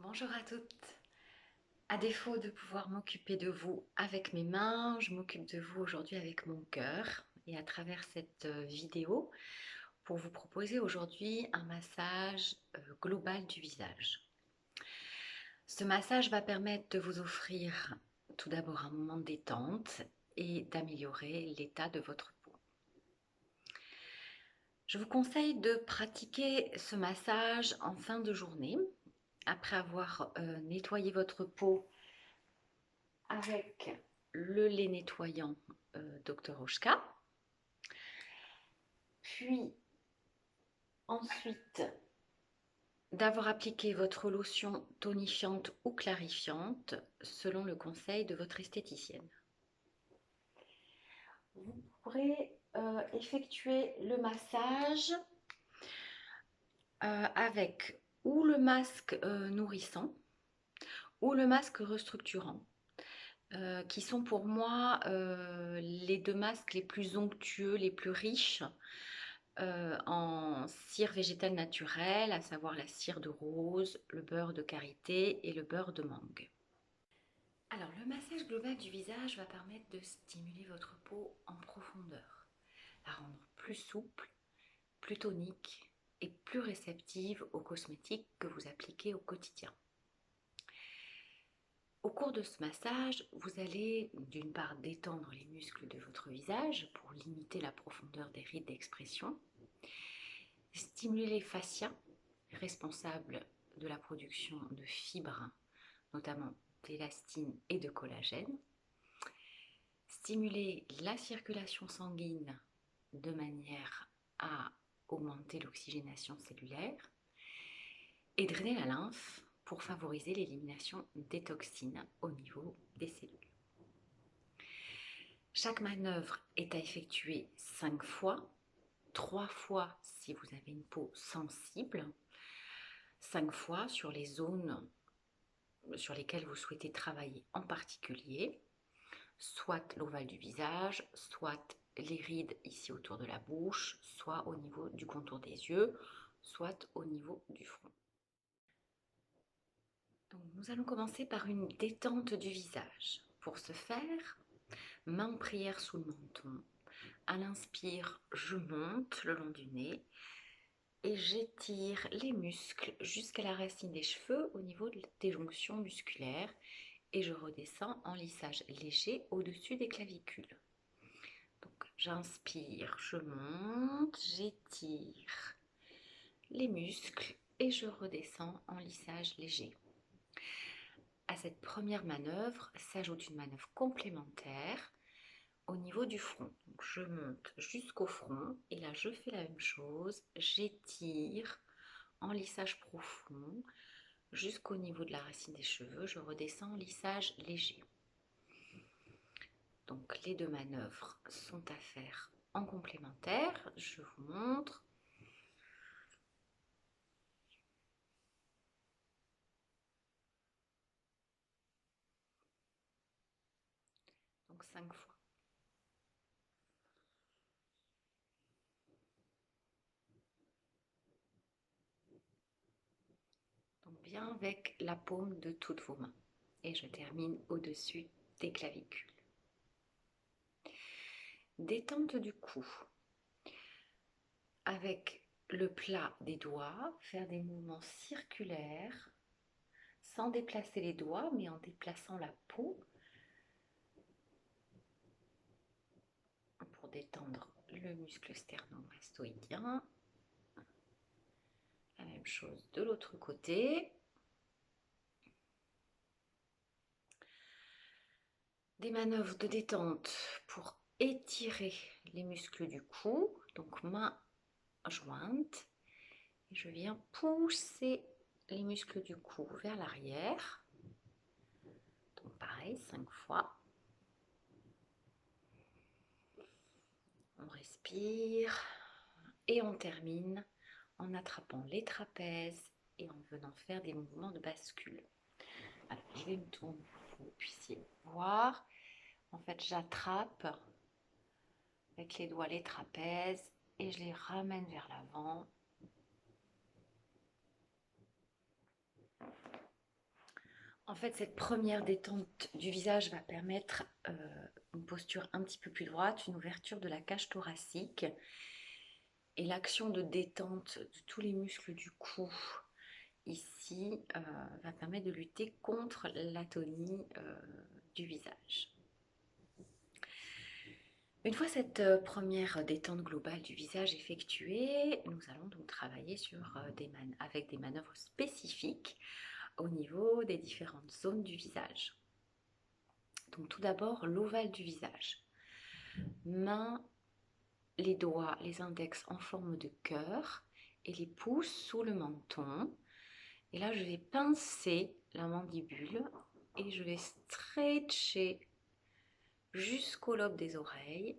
Bonjour à toutes. À défaut de pouvoir m'occuper de vous avec mes mains, je m'occupe de vous aujourd'hui avec mon cœur et à travers cette vidéo pour vous proposer aujourd'hui un massage global du visage. Ce massage va permettre de vous offrir tout d'abord un moment de détente et d'améliorer l'état de votre peau. Je vous conseille de pratiquer ce massage en fin de journée après avoir nettoyé votre peau avec le lait nettoyant Dr. Oshka. Puis ensuite d'avoir appliqué votre lotion tonifiante ou clarifiante selon le conseil de votre esthéticienne. Vous pourrez effectuer le massage avec ou le masque nourrissant ou le masque restructurant. Qui sont pour moi les deux masques les plus onctueux, les plus riches en cire végétale naturelle, à savoir la cire de rose, le beurre de karité et le beurre de mangue. Alors, le massage global du visage va permettre de stimuler votre peau en profondeur, la rendre plus souple, plus tonique et plus réceptive aux cosmétiques que vous appliquez au quotidien. Au cours de ce massage, vous allez d'une part détendre les muscles de votre visage pour limiter la profondeur des rides d'expression, stimuler les fascias responsables de la production de fibres, notamment d'élastine et de collagène, stimuler la circulation sanguine de manière à augmenter l'oxygénation cellulaire et drainer la lymphe pour favoriser l'élimination des toxines au niveau des cellules. Chaque manœuvre est à effectuer 5 fois, 3 fois si vous avez une peau sensible, 5 fois sur les zones sur lesquelles vous souhaitez travailler en particulier, soit l'ovale du visage, soit les rides ici autour de la bouche, soit au niveau du contour des yeux, soit au niveau du front. Donc, nous allons commencer par une détente du visage. Pour ce faire, main en prière sous le menton. À l'inspire, je monte le long du nez et j'étire les muscles jusqu'à la racine des cheveux au niveau des jonctions musculaires et je redescends en lissage léger au-dessus des clavicules. Donc j'inspire, je monte, j'étire les muscles et je redescends en lissage léger. À cette première manœuvre s'ajoute une manœuvre complémentaire au niveau du front. Donc je monte jusqu'au front et là je fais la même chose, j'étire en lissage profond jusqu'au niveau de la racine des cheveux, je redescends en lissage léger. Donc les deux manœuvres sont à faire en complémentaire, je vous montre. Donc 5 fois. Donc bien avec la paume de toutes vos mains. Et je termine au-dessus des clavicules. Détente du cou. Avec le plat des doigts, faire des mouvements circulaires sans déplacer les doigts, mais en déplaçant la peau pour détendre le muscle sterno-mastoïdien. La même chose de l'autre côté. Des manœuvres de détente pour étirer les muscles du cou, donc main jointe, et je viens pousser les muscles du cou vers l'arrière. Donc pareil, 5 fois. On respire et on termine en attrapant les trapèzes et en venant faire des mouvements de bascule. Alors, je vais me tourner pour que vous puissiez voir. En fait, j'attrape avec les doigts les trapèzes et je les ramène vers l'avant. fait, cette première détente du visage va permettre une posture un petit peu plus droite, une ouverture de la cage thoracique et l'action de détente de tous les muscles du cou ici va permettre de lutter contre l'atonie du visage. Une fois cette première détente globale du visage effectuée, nous allons donc travailler avec des manœuvres spécifiques au niveau des différentes zones du visage. Donc tout d'abord l'ovale du visage. Mains, les doigts, les index en forme de cœur et les pouces sous le menton. Et là je vais pincer la mandibule et je vais stretcher jusqu'au lobe des oreilles.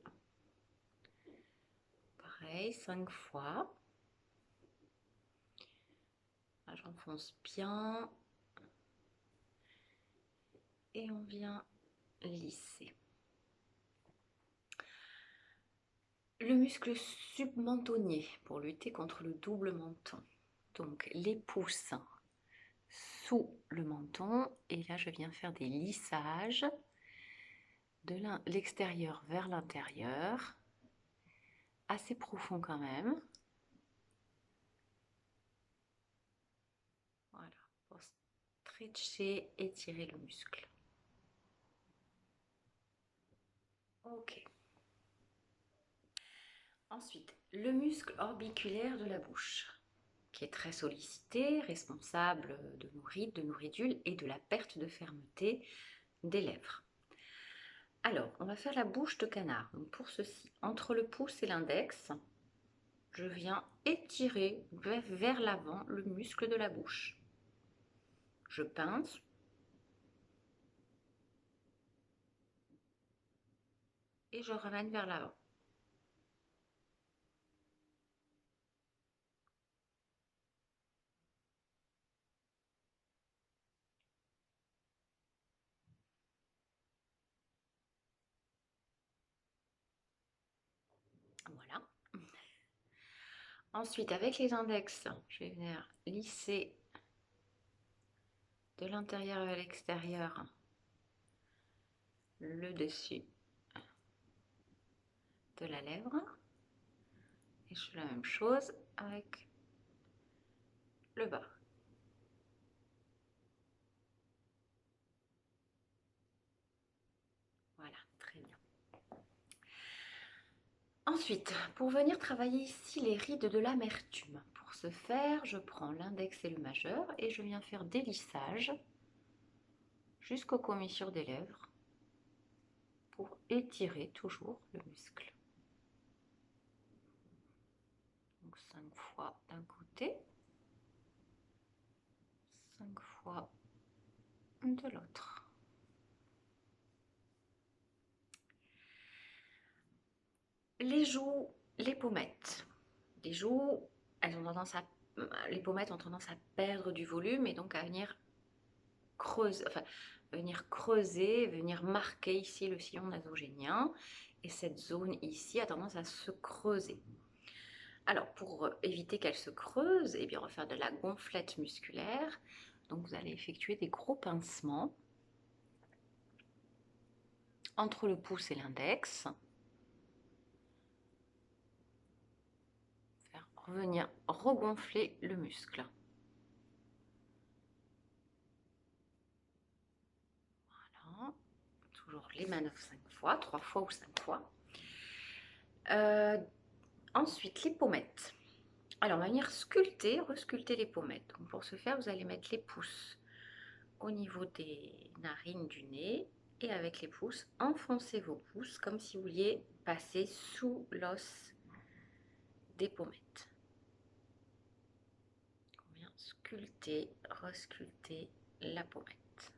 Pareil, 5 fois. Là, j'enfonce bien. Et on vient lisser. Le muscle submentonnier pour lutter contre le double menton. Donc les pouces sous le menton. Et là, je viens faire des lissages de l'extérieur vers l'intérieur. Assez profond quand même. Voilà, pour stretcher, étirer le muscle. Ok. Ensuite, le muscle orbiculaire de la bouche, qui est très sollicité, responsable de nos rides, de nos ridules et de la perte de fermeté des lèvres. Alors, on va faire la bouche de canard. Donc pour ceci, entre le pouce et l'index, je viens étirer vers l'avant le muscle de la bouche. Je pince. Et je ramène vers l'avant. Voilà. Ensuite, avec les index, je vais venir lisser de l'intérieur vers l'extérieur le dessus de la lèvre. Et je fais la même chose avec le bas. Voilà, très bien. Ensuite, pour venir travailler ici les rides de l'amertume. Pour ce faire, je prends l'index et le majeur et je viens faire des lissages jusqu'aux commissures des lèvres pour étirer toujours le muscle. Donc 5 fois d'un côté, 5 fois de l'autre. Les joues, les pommettes. Les joues, les pommettes ont tendance à perdre du volume et donc à venir creuser, venir marquer ici le sillon nasogénien. Et cette zone ici a tendance à se creuser. Alors, pour éviter qu'elle se creuse, eh bien, on va faire de la gonflette musculaire. Donc, vous allez effectuer des gros pincements entre le pouce et l'index. Faire revenir regonfler le muscle. Voilà. Toujours les manœuvres 5 fois, 3 fois ou 5 fois. Ensuite, les pommettes. Alors, on va venir resculpter les pommettes. Donc, pour ce faire, vous allez mettre les pouces au niveau des narines du nez et avec les pouces, enfoncez vos pouces comme si vous vouliez passer sous l'os des pommettes. On vient sculpter, resculpter la pommette.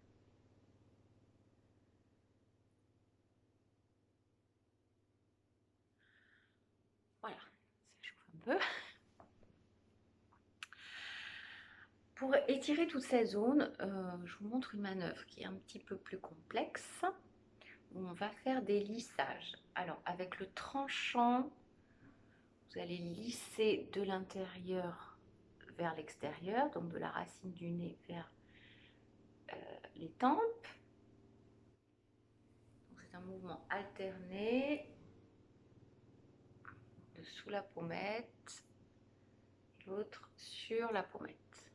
Voilà, ça chauffe un peu. Pour étirer toute cette zone, je vous montre une manœuvre qui est un petit peu plus complexe, où on va faire des lissages. Alors, avec le tranchant, vous allez lisser de l'intérieur vers l'extérieur, donc de la racine du nez vers les tempes. C'est un mouvement alterné de sous la pommette, l'autre sur la pommette.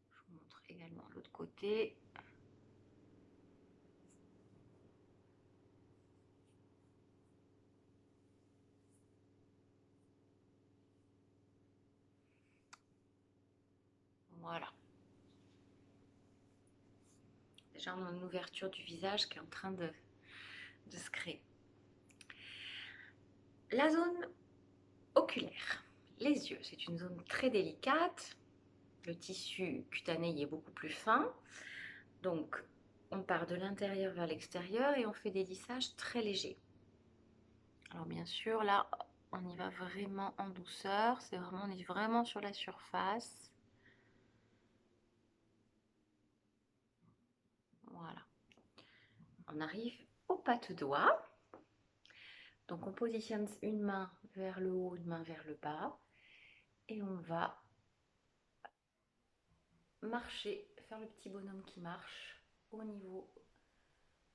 Je vous montre également l'autre côté. Voilà. Déjà, on a une ouverture du visage qui est en train de se créer. La zone oculaire, les yeux, c'est une zone très délicate. Le tissu cutané y est beaucoup plus fin. Donc, on part de l'intérieur vers l'extérieur et on fait des lissages très légers. Alors bien sûr, là, on y va vraiment en douceur. On est vraiment sur la surface. Voilà. On arrive au patte-doigt. Donc on positionne une main vers le haut, une main vers le bas. Et on va marcher, faire le petit bonhomme qui marche au niveau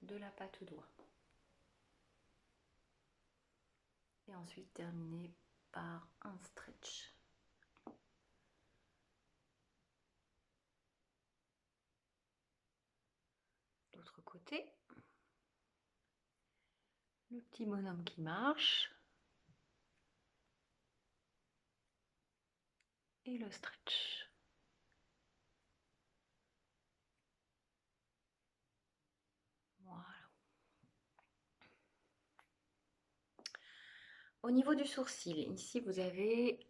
de la patte-doigt. Et ensuite terminer par un stretch. L'autre côté. Le petit bonhomme qui marche. Et le stretch. Voilà. Au niveau du sourcil, ici vous avez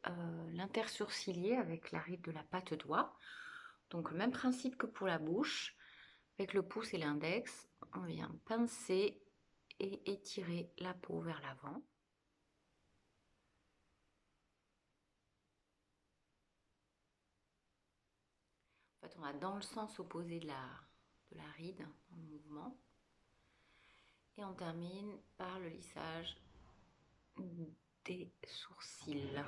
l'intersourcilier avec la ride de la patte-doigt. Donc le même principe que pour la bouche. Avec le pouce et l'index, on vient pincer et étirer la peau vers l'avant. En fait, on va dans le sens opposé de la ride, dans le mouvement. Et on termine par le lissage des sourcils.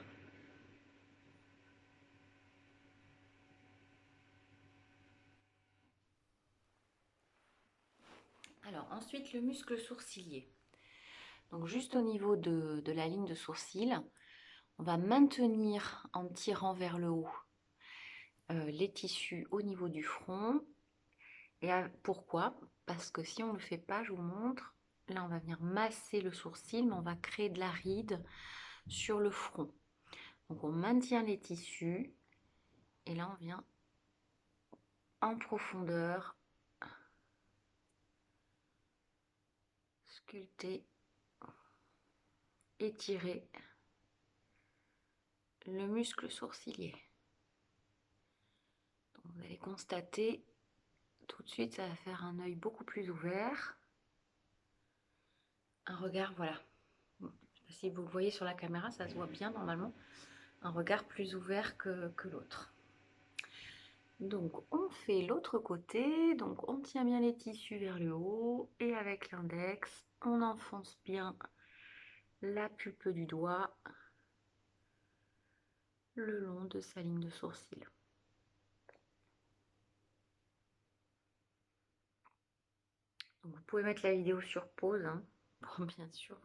Alors ensuite, le muscle sourcilier. Donc juste au niveau de la ligne de sourcil, on va maintenir en tirant vers le haut les tissus au niveau du front. Et pourquoi? Parce que si on ne le fait pas, je vous montre, là on va venir masser le sourcil, mais on va créer de la ride sur le front. Donc on maintient les tissus et là on vient en profondeur sculpter, étirer le muscle sourcilier. Donc vous allez constater tout de suite, ça va faire un œil beaucoup plus ouvert. Un regard, voilà. Je ne sais pas si vous le voyez sur la caméra, ça se voit bien normalement. Un regard plus ouvert que l'autre. Donc on fait l'autre côté, donc on tient bien les tissus vers le haut et avec l'index, on enfonce bien la pulpe du doigt le long de sa ligne de sourcil. Donc vous pouvez mettre la vidéo sur pause, hein, pour bien sûr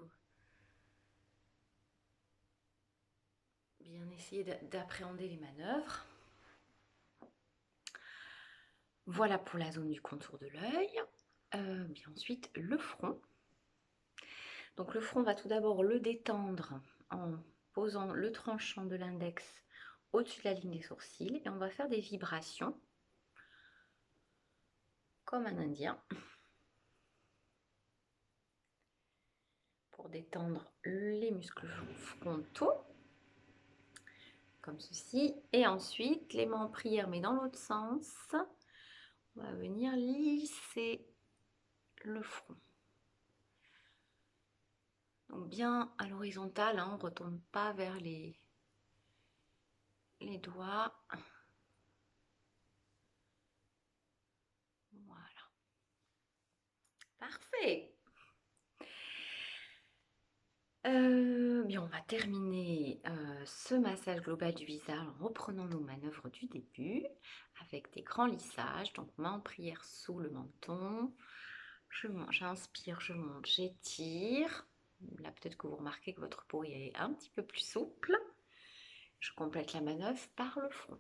bien essayer d'appréhender les manœuvres. Voilà pour la zone du contour de l'œil. Bien ensuite, le front. Donc le front, on va tout d'abord le détendre en posant le tranchant de l'index au-dessus de la ligne des sourcils. Et on va faire des vibrations comme un indien pour détendre les muscles frontaux, comme ceci. Et ensuite, les mains en prière, mais dans l'autre sens, on va venir lisser le front. Donc bien à l'horizontale, hein, on ne retourne pas vers les doigts. Voilà. Parfait. Bien, on va terminer ce massage global du visage en reprenant nos manœuvres du début avec des grands lissages. Donc, main en prière sous le menton. J'inspire, je monte, j'étire. Là, peut-être que vous remarquez que votre peau est un petit peu plus souple. Je complète la manœuvre par le front.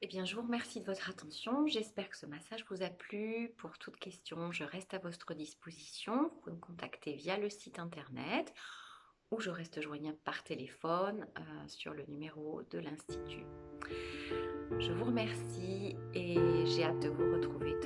Eh bien, je vous remercie de votre attention. J'espère que ce massage vous a plu. Pour toute question, je reste à votre disposition. Vous pouvez me contacter via le site internet ou je reste joignable par téléphone sur le numéro de l'Institut. Je vous remercie et j'ai hâte de vous retrouver